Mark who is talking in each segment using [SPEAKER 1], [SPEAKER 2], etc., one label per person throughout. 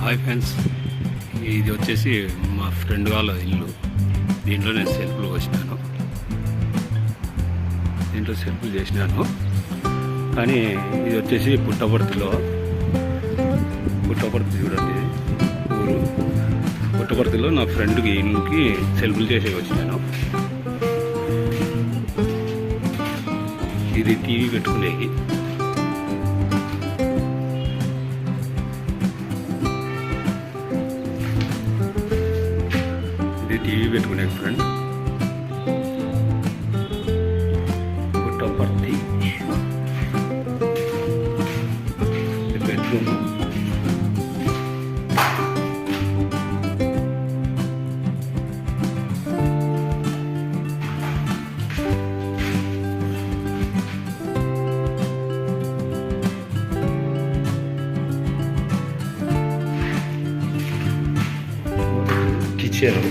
[SPEAKER 1] Hi friends, ఇది వచ్చేసి మా ఫ్రెండ్ వాళ్ళ ఇల్లు. దీంట్లో నేను సెల్ఫ్లు వచ్చినాను, దీంట్లో సెల్ఫ్లు చేసినాను. కానీ ఇది వచ్చేసి పుట్టపర్తిలో, పుట్టపర్తి చూడండి ఊరు. పుట్టపర్తిలో నా ఫ్రెండ్కి ఇల్లుకి సెల్ఫ్లు చేసేకి వచ్చినాను. ఇది టీవీ పెట్టుకునేకి. టీవీ పెట్టుకునే ఫ్రెండ్ పుట్టపర్తి బెడ్రూమ్. కిచెన్,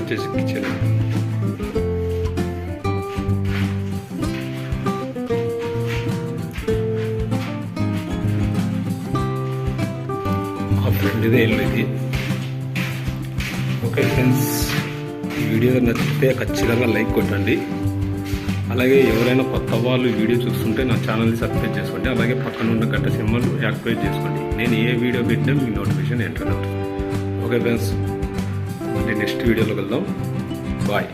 [SPEAKER 1] వచ్చేసి కిచెన్. మా ఫ్రెండ్దే ఇల్లు ఇది. ఓకే ఫ్రెండ్స్, ఈ వీడియో నచ్చితే ఖచ్చితంగా లైక్ కొట్టండి. అలాగే ఎవరైనా కొత్త వాళ్ళు వీడియో చూస్తుంటే నా ఛానల్ని సబ్స్క్రైబ్ చేసుకోండి. అలాగే పక్కన ఉన్న గంట సింబల్ యాక్టివేట్ చేసుకోండి. నేను ఏ వీడియో పెట్టినా మీ నోటిఫికేషన్ ఎంటర్ అవుతుంది. ఓకే ఫ్రెండ్స్, మళ్ళీ నెక్స్ట్ వీడియోలో వెళ్దాం. బాయ్.